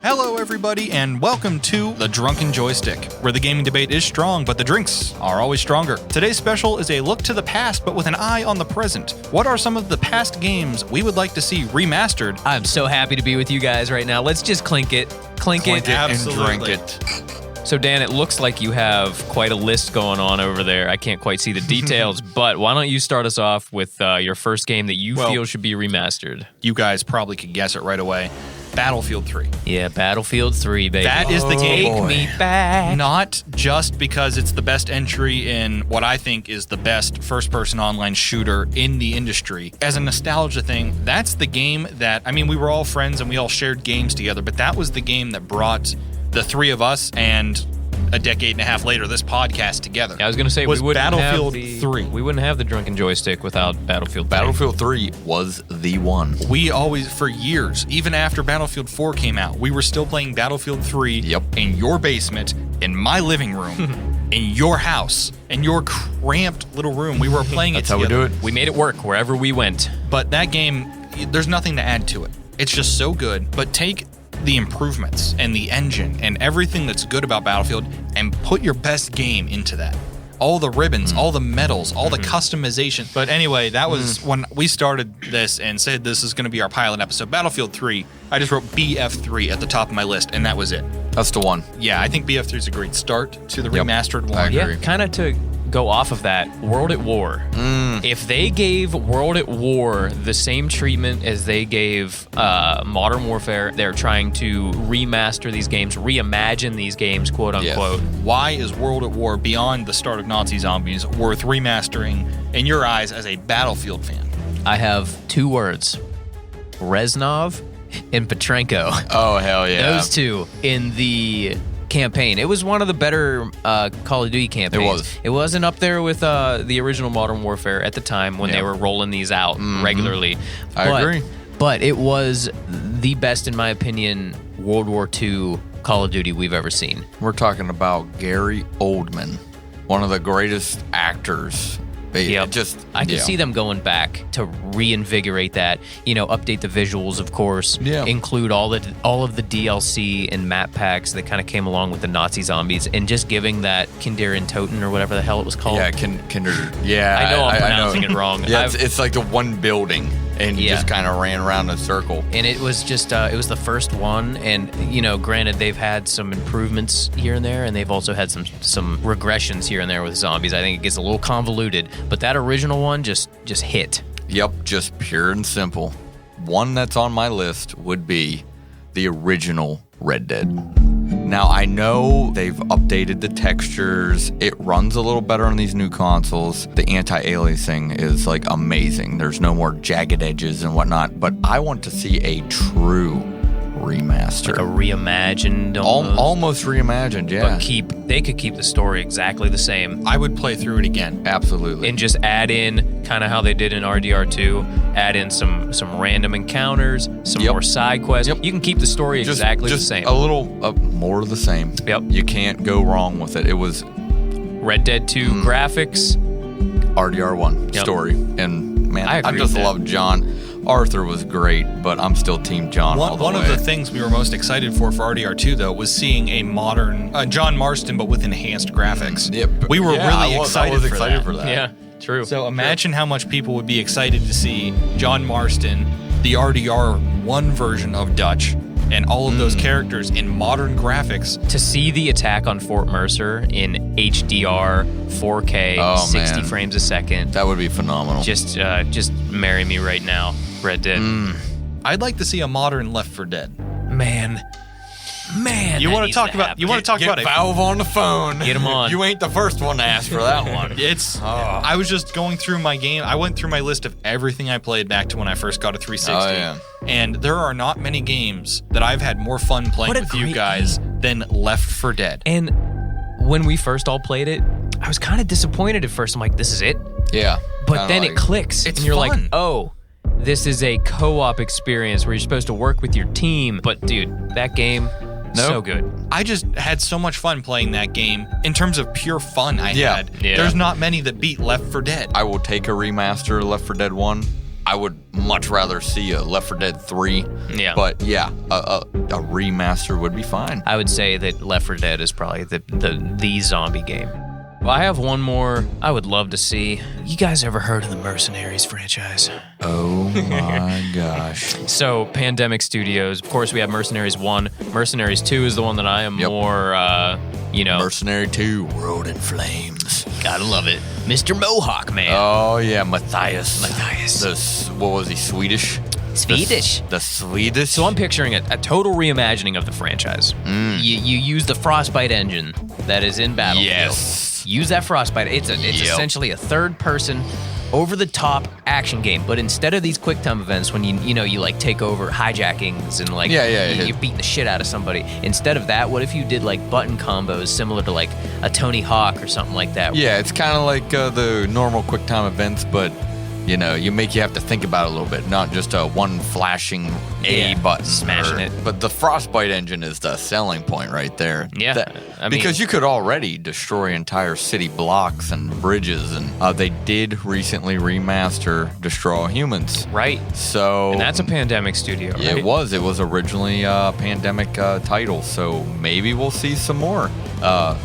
Hello everybody and welcome to the Drunken Joystick, where the gaming debate is strong but the drinks are always stronger. Today's special is a look to the past but with an eye on the present. What are some of the past games we would like to see remastered? I'm so happy to be with you guys right now. Let's just clink it Absolutely. And drink it. So Dan, it looks like you have quite a list going on over there. I can't quite see the details, but why don't you start us off with your first game that you feel should be remastered? You guys probably could guess it right away. Battlefield 3. Yeah, Battlefield 3, baby. That is the game. Take me back. Not just because it's the best entry in what I think is the best first-person online shooter in the industry. As a nostalgia thing, that's the game that, I mean, we were all friends and we all shared games together, but that was the game that brought the three of us and a decade and a half later, this podcast together. I was going to say, was we wouldn't Battlefield have 3. We wouldn't have the Drunken Joystick without Battlefield 3. Battlefield 3 was the one. We always, for years, even after Battlefield 4 came out, we were still playing Battlefield 3 in your basement, in my living room, in your house, in your cramped little room. We were playing it together. That's how we do it. We made it work wherever we went. But that game, there's nothing to add to it. It's just so good. But take the improvements and the engine and everything that's good about Battlefield and put your best game into that. All the ribbons, all the medals, all the customization. But anyway, that was when we started this and said this is going to be our pilot episode. Battlefield 3, I just wrote BF3 at the top of my list, and that was it. That's the one. Yeah, I think BF3 is a great start to the remastered one. I agree. Yeah, kind of to go off of that, World at War. If they gave World at War the same treatment as they gave Modern Warfare, they're trying to remaster these games, reimagine these games, quote unquote. Why is World at War, beyond the start of Nazi Zombies, worth remastering in your eyes as a Battlefield fan? I have two words, Reznov and Petrenko. Oh, hell yeah. Those two in the campaign. It was one of the better Call of Duty campaigns. It was. It wasn't up there with the original Modern Warfare at the time when they were rolling these out regularly. I agree. But it was the best, in my opinion, World War II Call of Duty we've ever seen. We're talking about Gary Oldman, one of the greatest actors. I can see them going back to reinvigorate that, update the visuals, of course, include all of the DLC and map packs that kind of came along with the Nazi Zombies, and just giving that Kinderen Toten or whatever the hell it was called. Yeah, Kinder. Yeah, I know I'm pronouncing it wrong. Yeah, it's like the one building, and you just kind of ran around in a circle. And it was just, it was the first one, and, granted, they've had some improvements here and there, and they've also had some regressions here and there with zombies. I think it gets a little convoluted, but that original one just hit. Yep, just pure and simple. One that's on my list would be the original Red Dead. Now, I know they've updated the textures. It runs a little better on these new consoles. The anti-aliasing is, amazing. There's no more jagged edges and whatnot. But I want to see a true remaster. Like a reimagined almost reimagined, yeah. But they could keep the story exactly the same. I would play through it again. Absolutely. And just add in kind of how they did in RDR2, add in some random encounters, some more side quests. You can keep the story exactly the same. A little more of the same. Yep. You can't go wrong with it. It was Red Dead 2 graphics, RDR1 story. And man, I just love John. Arthur was great, but I'm still Team John all the way. One of the things we were most excited for RDR2, though, was seeing a modern John Marston, but with enhanced graphics. We were really excited for that. Yeah, true. So imagine how much people would be excited to see John Marston, the RDR1 version of Dutch, and all of those characters in modern graphics. To see the attack on Fort Mercer in HDR, 4K, 60 frames a second. That would be phenomenal. Just marry me right now, Red Dead. I'd like to see a modern Left 4 Dead. Man, you want to talk about it? Valve on the phone. Get him on. You ain't the first one to ask for that one. I was just going through my game. I went through my list of everything I played back to when I first got a 360. And there are not many games that I've had more fun playing with you guys than Left 4 Dead. And when we first all played it, I was kind of disappointed at first. I'm like, this is it? Yeah. But then it clicks. It's and you're fun. like, oh, this is a co-op experience where you're supposed to work with your team. But dude, that game, so good. I just had so much fun playing that game in terms of pure fun I had. Yeah. There's not many that beat Left 4 Dead. I will take a remaster of Left 4 Dead 1. I would much rather see a Left 4 Dead 3. Yeah. But yeah, a remaster would be fine. I would say that Left 4 Dead is probably the zombie game. Well, I have one more I would love to see. You guys ever heard of the Mercenaries franchise? Oh my gosh. So, Pandemic Studios, of course, we have Mercenaries 1. Mercenaries 2 is the one that I am more, Mercenary 2, World in Flames. Gotta love it. Mr. Mohawk Man. Oh, yeah, Matthias. What was he, Swedish? Swedish. The Swedish? So I'm picturing a total reimagining of the franchise. You use the Frostbite engine that is in Battlefield. Yes. Use that Frostbite. It's essentially a third-person, over-the-top action game. But instead of these quick-time events when you like take over hijackings and like you're beating the shit out of somebody, instead of that, what if you did like button combos similar to like a Tony Hawk or something like that? Yeah, it's kind of like the normal quick-time events, but you have to think about it a little bit, not just a one flashing A button. Smashing it. But the Frostbite engine is the selling point right there. Yeah. Because you could already destroy entire city blocks and bridges, and they did recently remaster Destroy All Humans. Right. So. And that's a Pandemic studio, right? It was. It was originally a Pandemic title, so maybe we'll see some more.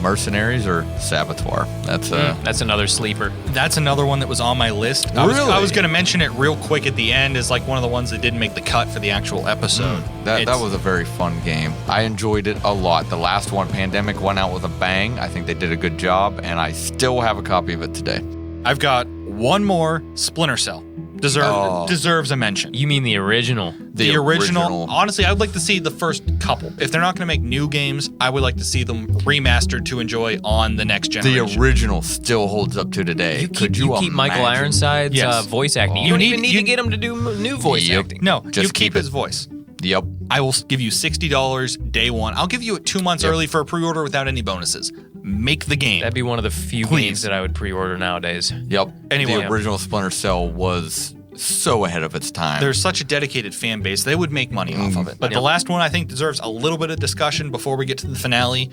Mercenaries or Saboteur. That's another sleeper. That's another one that was on my list. I was going to mention it real quick at the end as like one of the ones that didn't make the cut for the actual episode. That was a very fun game. I enjoyed it a lot. The last one, Pandemic, went out with a bang. I think they did a good job, and I still have a copy of it today. I've got one more, Splinter Cell. Deserves a mention. You mean the original? The original. Honestly, I would like to see the first couple. If they're not going to make new games, I would like to see them remastered to enjoy on the next generation. The original still holds up to today. Could you keep Michael Ironside's voice acting? You don't even need to get him to do new voice acting. No, just you keep his voice. Yep. I will give you $60 day one. I'll give you it 2 months early for a pre-order without any bonuses. Make the game. That'd be one of the few games that I would pre-order nowadays. Yep. Anyway, the original Splinter Cell was so ahead of its time. There's such a dedicated fan base. They would make money off of it. But the last one I think deserves a little bit of discussion before we get to the finale.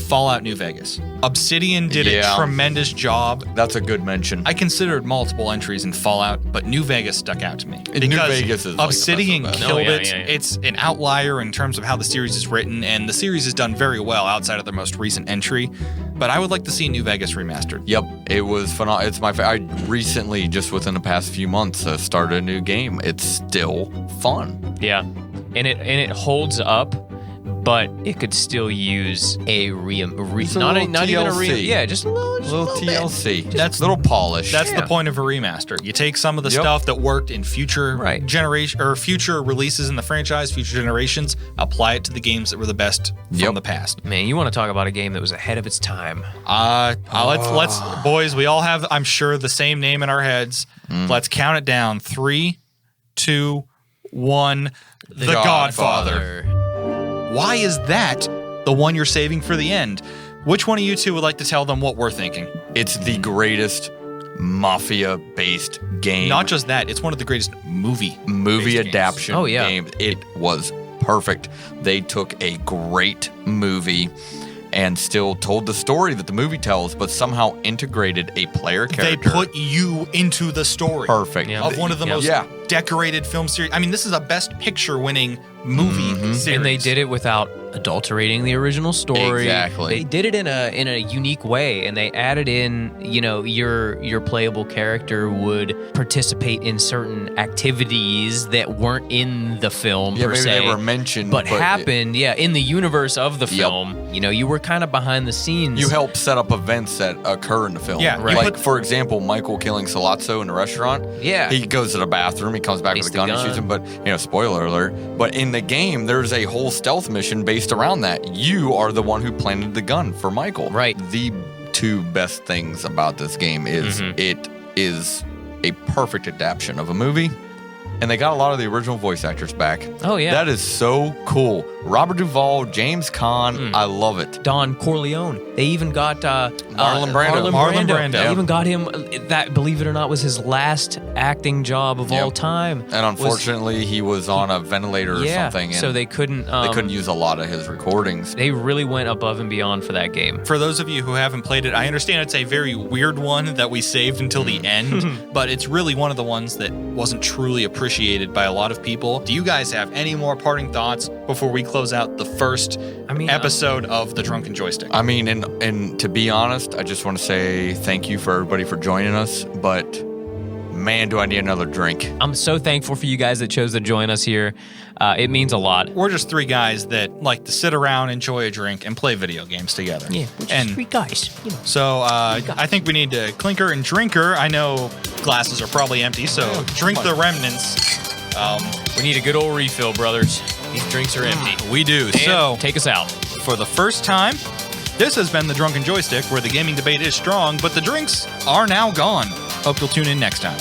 Fallout New Vegas. Obsidian did a tremendous job. That's a good mention. I considered multiple entries in Fallout, but New Vegas stuck out to me. New Vegas is Obsidian like killed it. Yeah. It's an outlier in terms of how the series is written, and the series has done very well outside of their most recent entry. But I would like to see New Vegas remastered. Yep, it was phenomenal. It's I recently, just within the past few months, started a new game. It's still fun. Yeah, and it holds up, but it could still use a not even a just a little TLC. That's a little polish. That's the point of a remaster. You take some of the stuff that worked in future generation or future releases in the franchise, future generations, apply it to the games that were the best from the past. Man, you want to talk about a game that was ahead of its time? Let's boys. We all have, I'm sure, the same name in our heads. Let's count it down. 3, 2, 1. The Godfather. Why is that the one you're saving for the end? Which one of you two would like to tell them what we're thinking? It's the greatest mafia-based game. Not just that, it's one of the greatest movie adaptation games. It was perfect. They took a great movie and still told the story that the movie tells, but somehow integrated a player character. They put you into the story. Perfect. Of one of the most decorated film series. I mean, this is a Best Picture winning movie series. And they did it without adulterating the original story. Exactly. They did it in a unique way, and they added in, your playable character would participate in certain activities that weren't in the film per se. They were mentioned, but happened, in the universe of the film. You were kind of behind the scenes. You help set up events that occur in the film. Yeah, right. Like, for example, Michael killing Sollozzo in the restaurant. Yeah. He goes to the bathroom, he comes back with a gun and shoots him, but, spoiler alert. But in the game, there's a whole stealth mission based around that. You are the one who planted the gun for Michael. Right. The two best things about this game is it is a perfect adaptation of a movie, and they got a lot of the original voice actors back. Oh, yeah. That is so cool. Robert Duvall, James Caan. I love it. Don Corleone. They even got Marlon Brando. Marlon Brando. They even got him. That, believe it or not, was his last acting job of all time. And unfortunately, he was on a ventilator or something. And so they couldn't use a lot of his recordings. They really went above and beyond for that game. For those of you who haven't played it, I understand it's a very weird one that we saved until the end, but it's really one of the ones that wasn't truly appreciated by a lot of people. Do you guys have any more parting thoughts before we close out the first episode of the Drunken Joystick? I mean, and to be honest, I just want to say thank you for everybody for joining us, but man, do I need another drink. I'm so thankful for you guys that chose to join us here. It means a lot. We're just three guys that like to sit around, enjoy a drink, and play video games together. Yeah, we're just three guys. You know. So I think we need to clinker and drinker. I know glasses are probably empty, so drink the remnants. We need a good old refill, brothers. These drinks are empty. We do. And so take us out. For the first time, this has been the Drunken Joystick, where the gaming debate is strong, but the drinks are now gone. Hope you'll tune in next time.